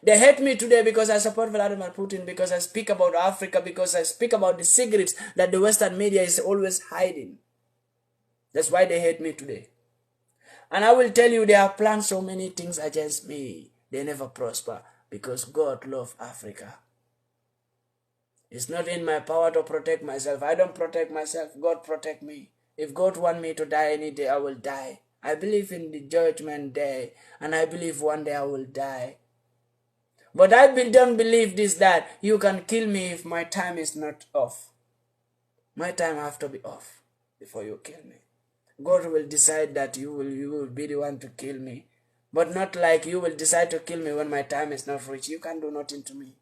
They hate me today because I support Vladimir Putin, because I speak about Africa, because I speak about the secrets that the Western media is always hiding. That's why they hate me today. And I will tell you, they have planned so many things against me. They never prosper because God loves Africa. It's not in my power to protect myself. I don't protect myself. God protect me. If God want me to die any day, I will die. I believe in the judgment day, and I believe one day I will die. But I don't believe this, that you can kill me if my time is not off. My time have to be off before you kill me. God will decide that you will be the one to kill me. But not like you will decide to kill me when my time is not reached. You can't do nothing to me.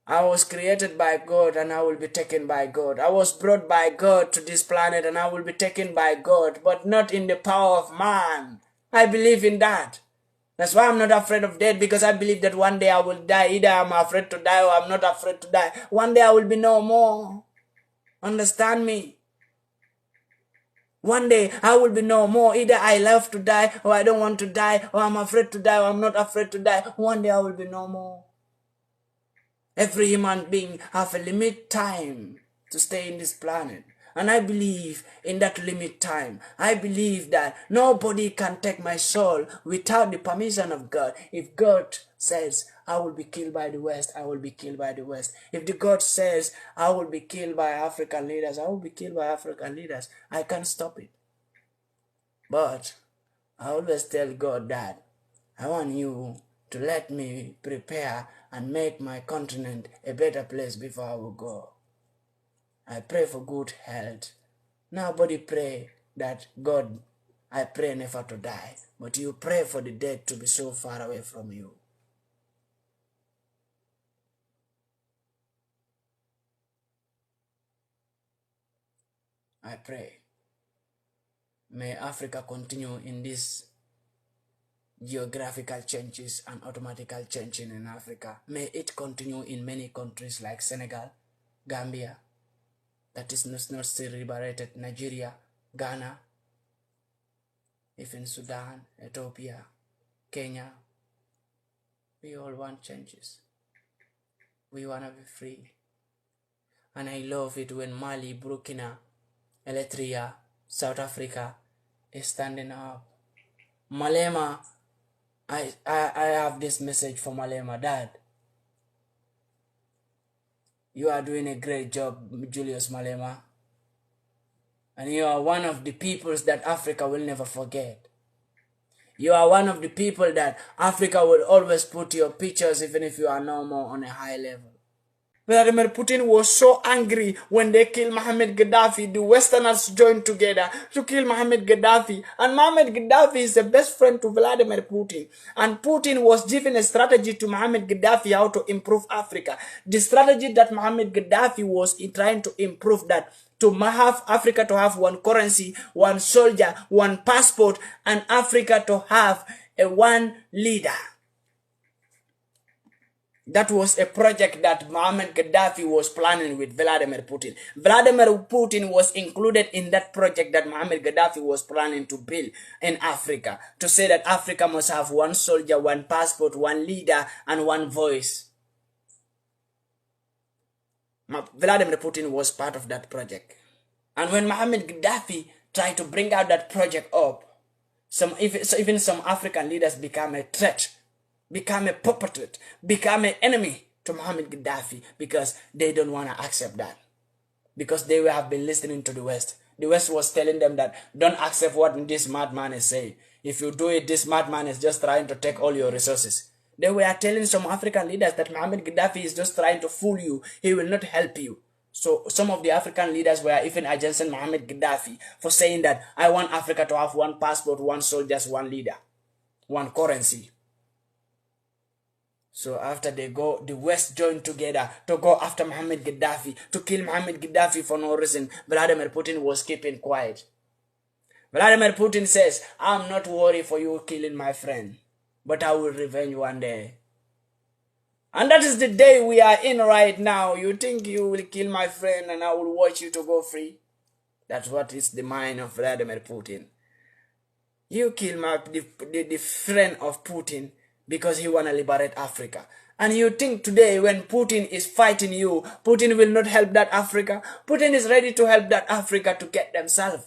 I was created by God and I will be taken by God. I was brought by God to this planet and I will be taken by God, but not in the power of man. I believe in that. That's why I'm not afraid of death, because I believe that one day I will die. Either I'm afraid to die or I'm not afraid to die. One day I will be no more. Understand me? One day I will be no more. Either I love to die or I don't want to die, or I'm afraid to die or I'm not afraid to die. One day I will be no more. Every human being have a limit time to stay in this planet. And I believe in that limit time. I believe that nobody can take my soul without the permission of God. If God says, I will be killed by the West, I will be killed by the West. If the God says, I will be killed by African leaders, I will be killed by African leaders. I can't stop it. But I always tell God that I want you to let me prepare and make my continent a better place before I will go. I pray for good health. Nobody pray that God, I pray never to die. But you pray for the death to be so far away from you. I pray. May Africa continue in this geographical changes and automatical changing in Africa. May it continue in many countries like Senegal, Gambia, that is not still liberated, Nigeria, Ghana, even Sudan, Ethiopia, Kenya. We all want changes. We want to be free. And I love it when Mali, Burkina, Eritrea, South Africa is standing up. Malema, I have this message for Malema. Dad, you are doing a great job, Julius Malema. And you are one of the peoples that Africa will never forget. You are one of the people that Africa will always put your pictures even if you are no more on a high level. Vladimir Putin was so angry when they killed Mohammed Gaddafi. The Westerners joined together to kill Mohammed Gaddafi. And Mohammed Gaddafi is the best friend to Vladimir Putin. And Putin was giving a strategy to Mohammed Gaddafi how to improve Africa. The strategy that Mohammed Gaddafi was trying to improve, that to have Africa to have one currency, one soldier, one passport, and Africa to have a one leader. That was a project that Mohammed Gaddafi was planning with Vladimir Putin. Vladimir Putin was included in that project that Mohammed Gaddafi was planning to build in Africa. To say that Africa must have one soldier, one passport, one leader, and one voice. Vladimir Putin was part of that project. And when Mohammed Gaddafi tried to bring out that project up, even some African leaders became a threat, become a puppet, become an enemy to Mohammed Gaddafi, because they don't want to accept that. Because they have been listening to the West. The West was telling them that don't accept what this madman is saying. If you do it, this madman is just trying to take all your resources. They were telling some African leaders that Mohammed Gaddafi is just trying to fool you. He will not help you. So some of the African leaders were even against Mohammed Gaddafi for saying that I want Africa to have one passport, one soldier, one leader, one currency. So after they go, the West joined together to go after Mohammed Gaddafi, to kill Mohammed Gaddafi for no reason. Vladimir Putin was keeping quiet. Vladimir Putin says, I'm not worried for you killing my friend, but I will revenge one day. And that is the day we are in right now. You think you will kill my friend and I will watch you to go free? That's what is the mind of Vladimir Putin. You kill the friend of Putin, because he want to liberate Africa. And you think today when Putin is fighting you, Putin will not help that Africa? Putin is ready to help that Africa to get themselves,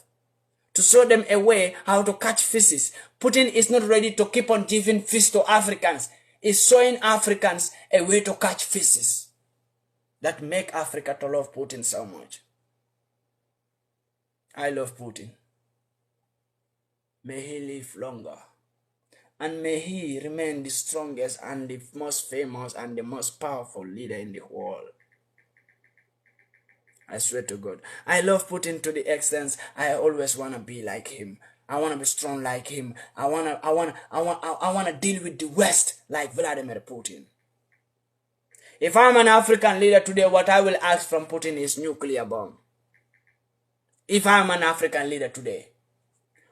to show them a way how to catch fishes. Putin is not ready to keep on giving fish to Africans. He's showing Africans a way to catch fishes that make Africa to love Putin so much. I love Putin. May he live longer. And may he remain the strongest and the most famous and the most powerful leader in the world. I swear to God. I love Putin to the extent I always want to be like him. I want to be strong like him. I want to deal with the West like Vladimir Putin. If I'm an African leader today, what I will ask from Putin is nuclear bomb. If I'm an African leader today,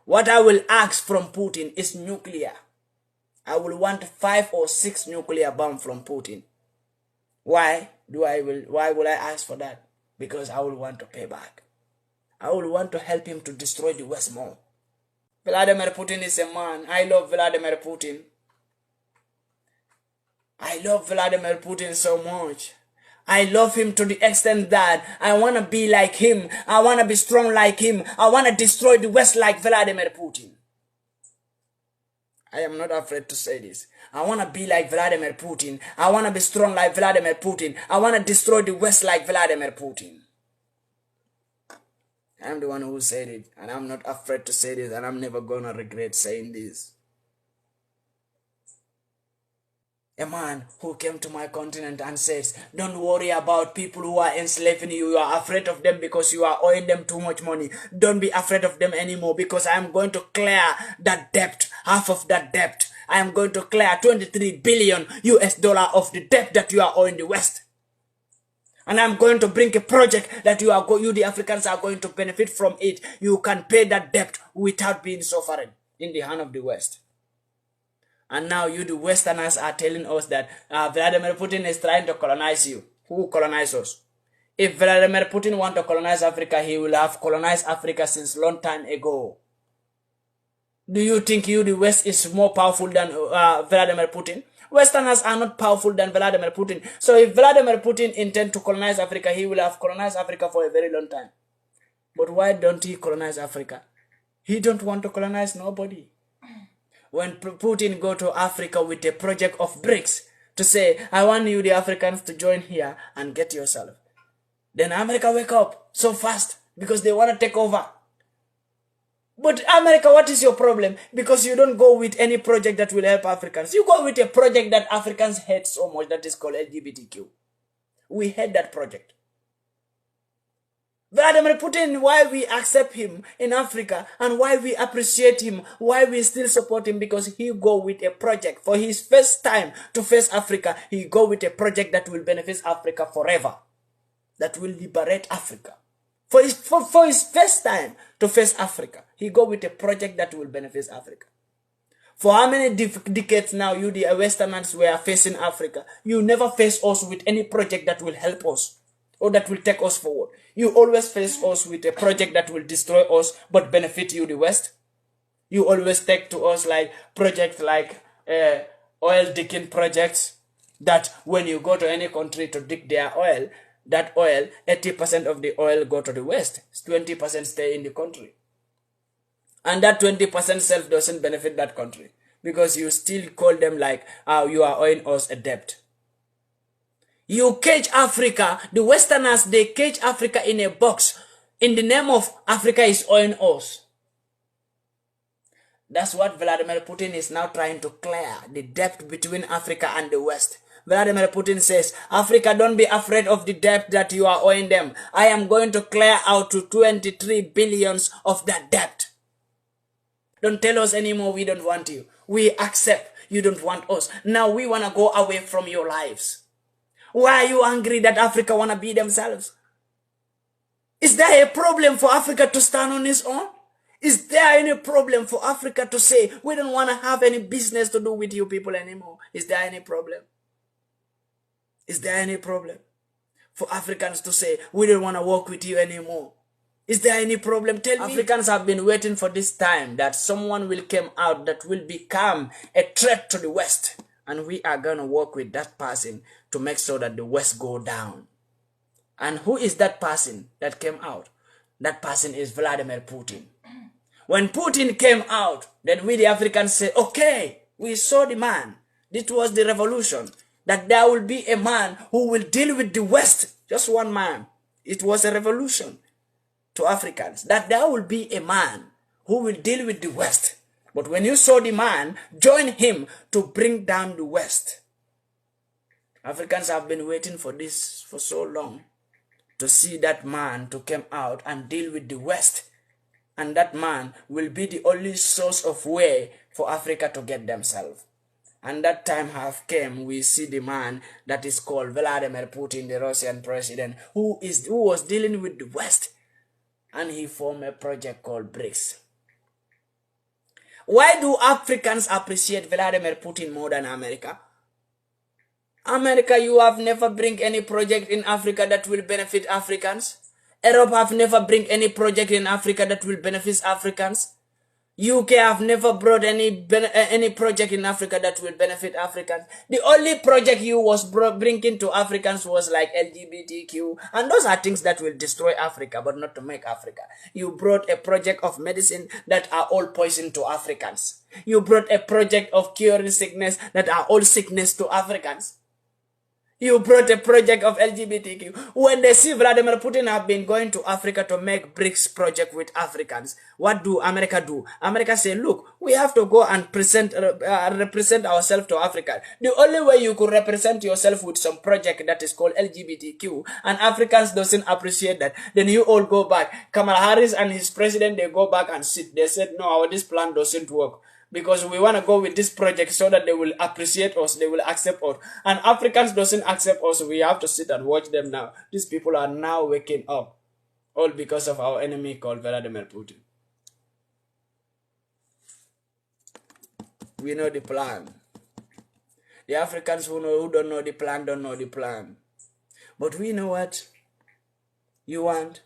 what I will ask from Putin is nuclear. I will want 5 or 6 nuclear bombs from Putin. Why will I ask for that? Because I will want to pay back. I will want to help him to destroy the West more. Vladimir Putin is a man. I love Vladimir Putin. I love Vladimir Putin so much. I love him to the extent that I want to be like him. I want to be strong like him. I want to destroy the West like Vladimir Putin. I am not afraid to say this. I want to be like Vladimir Putin. I want to be strong like Vladimir Putin. I want to destroy the West like Vladimir Putin. I'm the one who said it, and I'm not afraid to say this, and I'm never going to regret saying this. A man who came to my continent and says, don't worry about people who are enslaving you. You are afraid of them because you are owing them too much money. Don't be afraid of them anymore because I am going to clear that debt, half of that debt. I am going to clear 23 billion US dollar of the debt that you are owing the West. And I'm going to bring a project that you the Africans are going to benefit from it. You can pay that debt without being suffering in the hand of the West. And now you, the Westerners, are telling us that Vladimir Putin is trying to colonize you. Who colonized us? If Vladimir Putin wants to colonize Africa, he will have colonized Africa since long time ago. Do you think you, the West, is more powerful than Vladimir Putin? Westerners are not powerful than Vladimir Putin. So if Vladimir Putin intends to colonize Africa, he will have colonized Africa for a very long time. But why don't he colonize Africa? He don't want to colonize nobody. When Putin go to Africa with a project of BRICS to say, I want you, the Africans, to join here and get yourself. Then America wake up so fast because they want to take over. But America, what is your problem? Because you don't go with any project that will help Africans. You go with a project that Africans hate so much that is called LGBTQ. We hate that project. Vladimir Putin, why we accept him in Africa and why we appreciate him, why we still support him, because he go with a project. For his first time to face Africa, he go with a project that will benefit Africa forever, that will liberate Africa. For his first time to face Africa, he go with a project that will benefit Africa. For how many decades now you, the Westerners, were facing Africa? You never face us with any project that will help us or that will take us forward. You always face us with a project that will destroy us but benefit you, the West. You always take to us like projects like oil digging projects that when you go to any country to dig their oil, that oil, 80% of the oil go to the West. 20% stay in the country. And that 20% self doesn't benefit that country because you still call them like, you are owing us a debt. You cage Africa, the Westerners, they cage Africa in a box in the name of Africa is owing us. That's what Vladimir Putin is now trying to clear, the debt between Africa and the West. Vladimir Putin says, Africa, don't be afraid of the debt that you are owing them. I am going to clear out to 23 billions of that debt. Don't tell us anymore we don't want you. We accept you don't want us. Now we want to go away from your lives. Why are you angry that Africa want to be themselves? Is there a problem for Africa to stand on its own? Is there any problem for Africa to say, we don't want to have any business to do with you people anymore? Is there any problem? Is there any problem for Africans to say, we don't want to work with you anymore? Is there any problem? Tell me. Africans have been waiting for this time that someone will come out that will become a threat to the West And we are going to work with that person to make sure that the West go down. And who is that person that came out? That person is Vladimir Putin. When Putin came out, then we the Africans said, okay, we saw the man. This was the revolution. That there will be a man who will deal with the West. Just one man. It was a revolution to Africans. That there will be a man who will deal with the West. But when you saw the man, join him to bring down the West. Africans have been waiting for this for so long. To see that man to come out and deal with the West. And that man will be the only source of way for Africa to get themselves. And that time have came, we see the man that is called Vladimir Putin, the Russian president, who was dealing with the West. And he formed a project called BRICS. Why do Africans appreciate Vladimir Putin more than America? America, you have never bring any project in Africa that will benefit Africans. Europe have never bring any project in Africa that will benefit Africans. UK have never brought any project in Africa that will benefit Africans. The only project you was bringing to Africans was like LGBTQ. And those are things that will destroy Africa, but not to make Africa. You brought a project of medicine that are all poison to Africans. You brought a project of curing sickness that are all sickness to Africans. You brought a project of LGBTQ. When they see Vladimir Putin have been going to Africa to make BRICS project with Africans, what do America do? America say, look, we have to go and represent ourselves to Africa. The only way you could represent yourself with some project that is called LGBTQ, and Africans doesn't appreciate that, then you all go back. Kamala Harris and his president, they go back and sit. They said, no, this plan doesn't work. Because we want to go with this project so that they will appreciate us, they will accept us. And Africans doesn't accept us, we have to sit and watch them now. These people are now waking up. All because of our enemy called Vladimir Putin. We know the plan. The Africans who don't know the plan, don't know the plan. But we know what you want.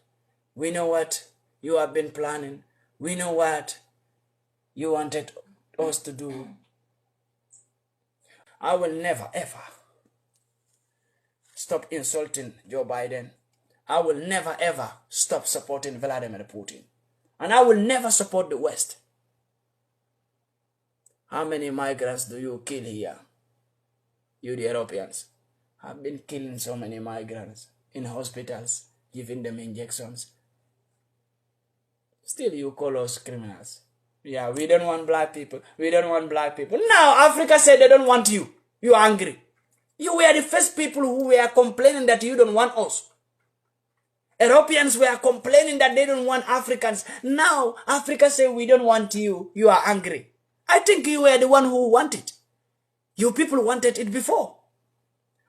We know what you have been planning. We know what you wanted us to do. I will never ever stop insulting Joe Biden. I will never ever stop supporting Vladimir Putin. And I will never support the West. How many migrants do you kill here? You the Europeans have been killing so many migrants in hospitals, giving them injections. Still you call us criminals. Yeah, we don't want black people. We don't want black people. Now, Africa said they don't want you. You're angry. You were the first people who were complaining that you don't want us. Europeans were complaining that they don't want Africans. Now, Africa said we don't want you. You are angry. I think you were the one who wanted it. You people wanted it before.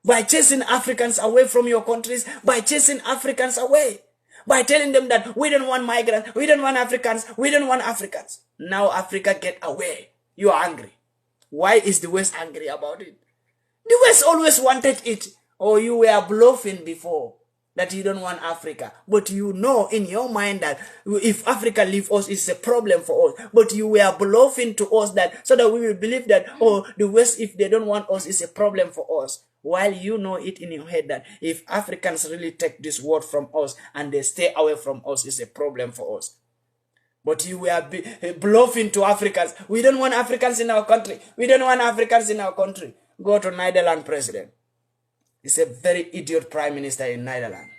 By chasing Africans away from your countries, by chasing Africans away. By telling them that we don't want migrants, we don't want Africans, we don't want Africans. Now Africa get away. You are angry. Why is the West angry about it? The West always wanted it. Or you were bluffing before that you don't want Africa. But you know in your mind that if Africa leave us, it's a problem for us. But you were bluffing to us that so that we will believe that, oh, the West, if they don't want us, it's a problem for us. While you know it in your head that if Africans really take this word from us and they stay away from us, it's a problem for us. But you were bluffing to Africans. We don't want Africans in our country. We don't want Africans in our country. Go to Netherlands president. He's a very idiot prime minister in Netherlands.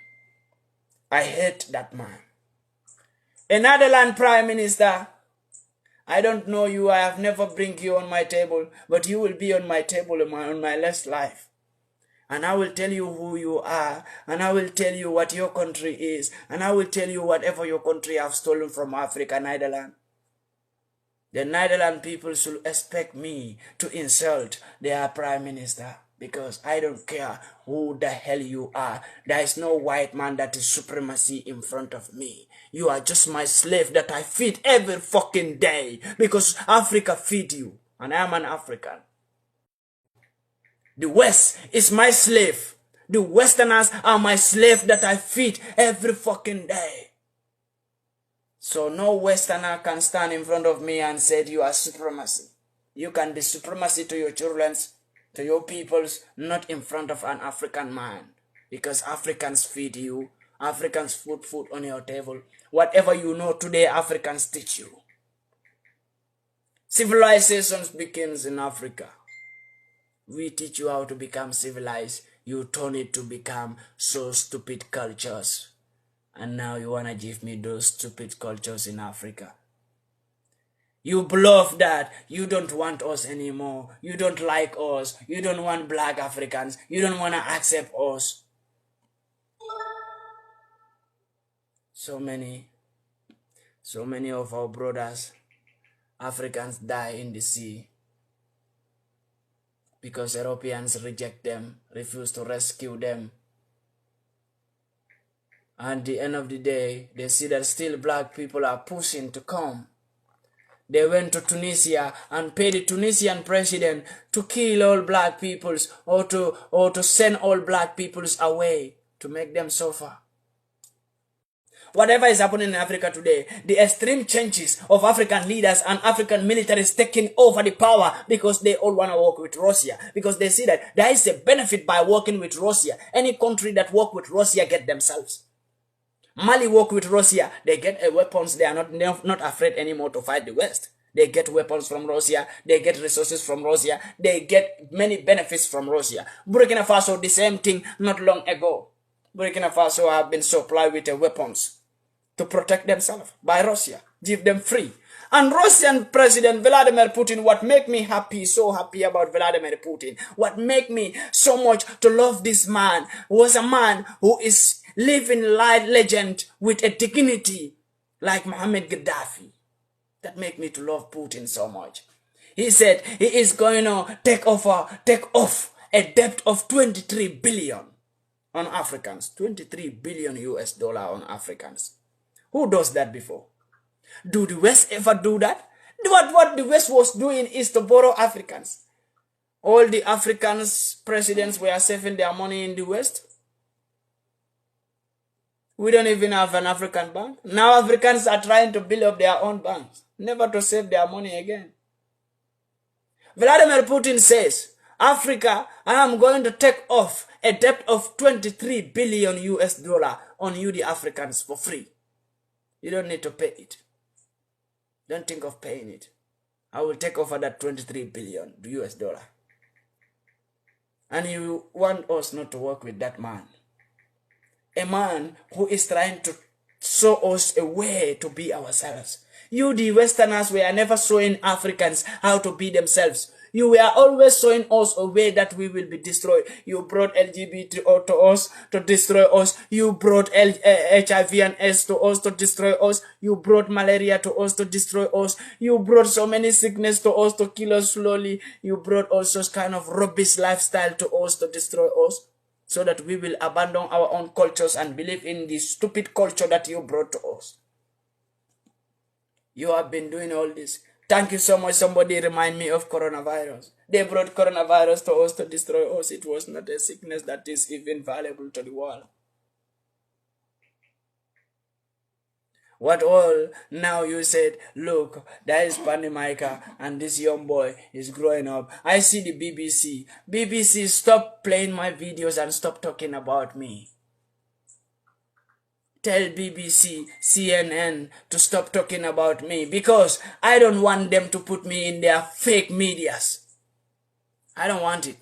I hate that man. A Netherlands prime minister. I don't know you. I have never bring you on my table. But you will be on my table on my last life. And I will tell you who you are. And I will tell you what your country is. And I will tell you whatever your country have stolen from Africa, Netherlands. The Netherlands people should expect me to insult their prime minister. Because I don't care who the hell you are. There is no white man that is supremacy in front of me. You are just my slave that I feed every fucking day. Because Africa feed you. And I am an African. The West is my slave. The Westerners are my slave that I feed every fucking day. So no Westerner can stand in front of me and say you are supremacy. You can be supremacy to your children. to your peoples, not in front of an African man. Because Africans feed you. Africans put food on your table. Whatever you know today, Africans teach you. Civilizations begins in Africa. We teach you how to become civilized. You turn it to become so stupid cultures. And now you want to give me those stupid cultures in Africa. You bluff that you don't want us anymore. You don't like us. You don't want black Africans. You don't want to accept us. So many of our brothers, Africans, die in the sea because Europeans reject them, refuse to rescue them. And at the end of the day, they see that still black people are pushing to come. They went to Tunisia and paid the Tunisian president to kill all black peoples or to send all black peoples away to make them suffer. Whatever is happening in Africa today, the extreme changes of African leaders and African militaries taking over the power because they all want to work with Russia. Because they see that there is a benefit by working with Russia. Any country that work with Russia get themselves. Mali work with Russia, they get weapons. They are not afraid anymore to fight the West. They get weapons from Russia. They get resources from Russia. They get many benefits from Russia. Burkina Faso, the same thing not long ago. Burkina Faso have been supplied with weapons to protect themselves by Russia. Give them free. And Russian President Vladimir Putin, what make me happy, so happy about Vladimir Putin, what make me so much to love this man, was a man who is living life legend with a dignity like Mohammed Gaddafi. That make me to love Putin so much. He said he is going to take off a debt of 23 billion on Africans. 23 billion US dollar on Africans. Who does that before? Do the West ever do that? What the West was doing is to borrow Africans. All the Africans presidents were saving their money in the West. We don't even have an African bank. Now Africans are trying to build up their own banks, never to save their money again. Vladimir Putin says, Africa, I am going to take off a debt of 23 billion US dollar on you, the Africans, for free. You don't need to pay it. Don't think of paying it. I will take over that 23 billion US dollar. And you want us not to work with that man. A man who is trying to show us a way to be ourselves. You, the Westerners, were never showing Africans how to be themselves. You were always showing us a way that we will be destroyed. You brought LGBT to us to destroy us. You brought HIV and AIDS to us to destroy us. You brought malaria to us to destroy us. You brought so many sickness to us to kill us slowly. You brought all sorts kind of rubbish lifestyle to us to destroy us, so that we will abandon our own cultures and believe in the stupid culture that you brought to us. You have been doing all this. Thank you so much. Somebody remind me of coronavirus. They brought coronavirus to us to destroy us. It was not a sickness that is even valuable to the world. What all? Now you said, look, there is PANDI Maica and this young boy is growing up. I see the BBC. BBC, stop playing my videos and stop talking about me. Tell BBC, CNN to stop talking about me, because I don't want them to put me in their fake medias. I don't want it.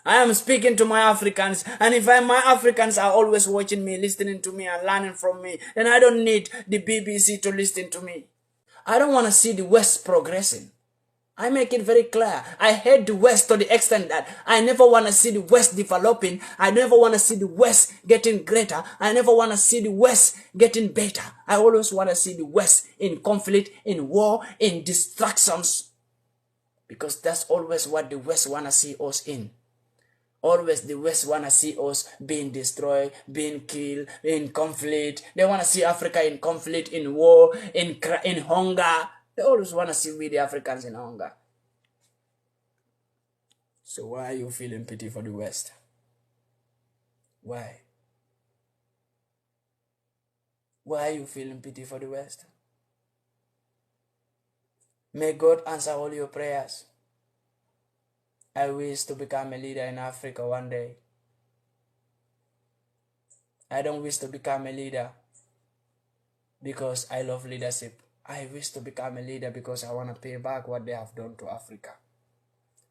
I am speaking to my Africans, and if my Africans are always watching me, listening to me and learning from me, then I don't need the BBC to listen to me. I don't want to see the West progressing. I make it very clear. I hate the West to the extent that I never want to see the West developing. I never want to see the West getting greater. I never want to see the West getting better. I always want to see the West in conflict, in war, in distractions. Because that's always what the West want to see us in. Always the West want to see us being destroyed, being killed, in conflict. They want to see Africa in conflict, in war, in hunger. They always want to see we the Africans in hunger. So why are you feeling pity for the West? Why? Why are you feeling pity for the West? May God answer all your prayers. I wish to become a leader in Africa one day. I don't wish to become a leader because I love leadership. I wish to become a leader because I want to pay back what they have done to Africa.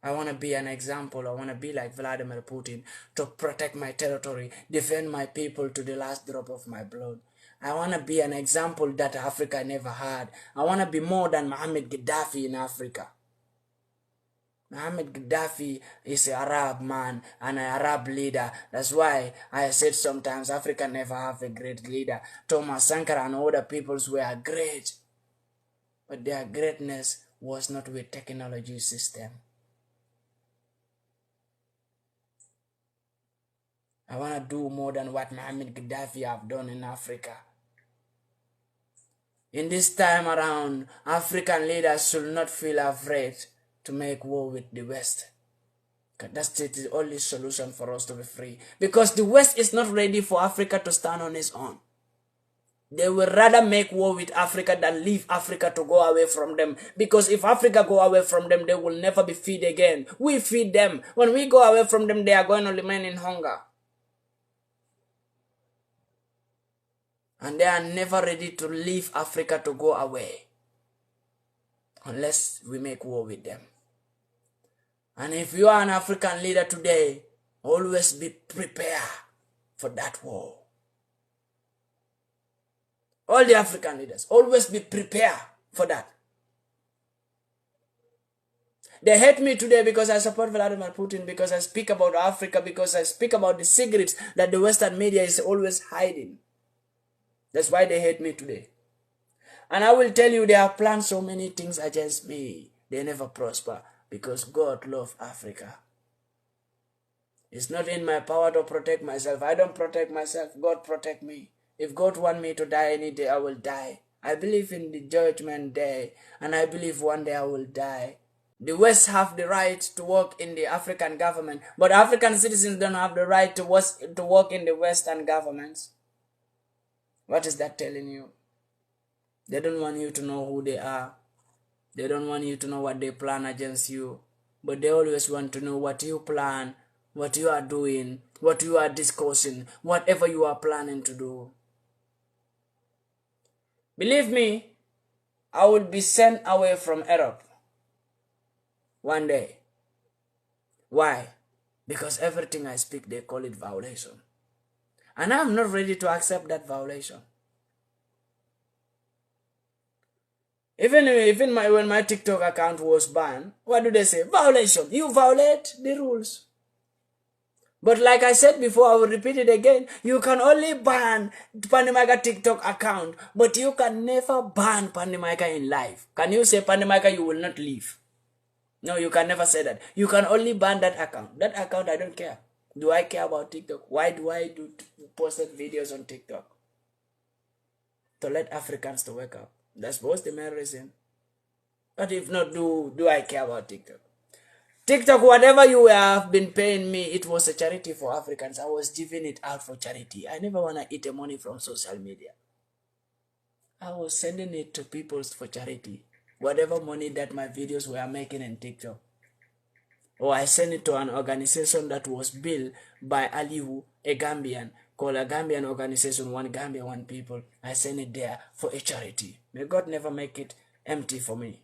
I want to be an example. I want to be like Vladimir Putin to protect my territory, defend my people to the last drop of my blood. I want to be an example that Africa never had. I want to be more than Mohammed Gaddafi in Africa. Mohammed Gaddafi is an Arab man and an Arab leader. That's why I said sometimes Africa never have a great leader. Thomas Sankara and other peoples were great, but their greatness was not with technology system. I want to do more than what Mohammed Gaddafi have done in Africa. In this time around, African leaders should not feel afraid to make war with the West. That's the only solution for us to be free. Because the West is not ready for Africa to stand on its own. They will rather make war with Africa than leave Africa to go away from them. Because if Africa go away from them, they will never be fed again. We feed them. When we go away from them, they are going to remain in hunger. And they are never ready to leave Africa to go away unless we make war with them. And if you are an African leader today, always be prepared for that war. All the African leaders, always be prepared for that. They hate me today because I support Vladimir Putin, because I speak about Africa, because I speak about the secrets that the Western media is always hiding. That's why they hate me today. And I will tell you, they have planned so many things against me. They never prosper because God loves Africa. It's not in my power to protect myself. I don't protect myself. God protect me. If God want me to die any day, I will die. I believe in the judgment day, and I believe one day I will die. The West have the right to work in the African government, but African citizens don't have the right to work in the Western governments. What is that telling you? They don't want you to know who they are. They don't want you to know what they plan against you. But they always want to know what you plan, what you are doing, what you are discussing, whatever you are planning to do. Believe me, I will be sent away from Europe one day. Why? Because everything I speak, they call it violation. And I'm not ready to accept that violation. Even when my TikTok account was banned, what do they say? Violation. You violate the rules. But like I said before, I will repeat it again. You can only ban PANDI Maica TikTok account, but you can never ban PANDI Maica in life. Can you say PANDI Maica you will not leave? No, you can never say that. You can only ban that account. That account, I don't care. Do I care about TikTok? Why do I post videos on TikTok? To let Africans to wake up. That's was the main reason. But if not, do I care about TikTok? TikTok, whatever you have been paying me, it was a charity for Africans. I was giving it out for charity. I never want to eat the money from social media. I was sending it to people for charity. Whatever money that my videos were making in TikTok. Or I sent it to an organization that was built by Aliu, a Gambian, called a Gambian organization, One Gambia, One People. I sent it there for a charity. May God never make it empty for me.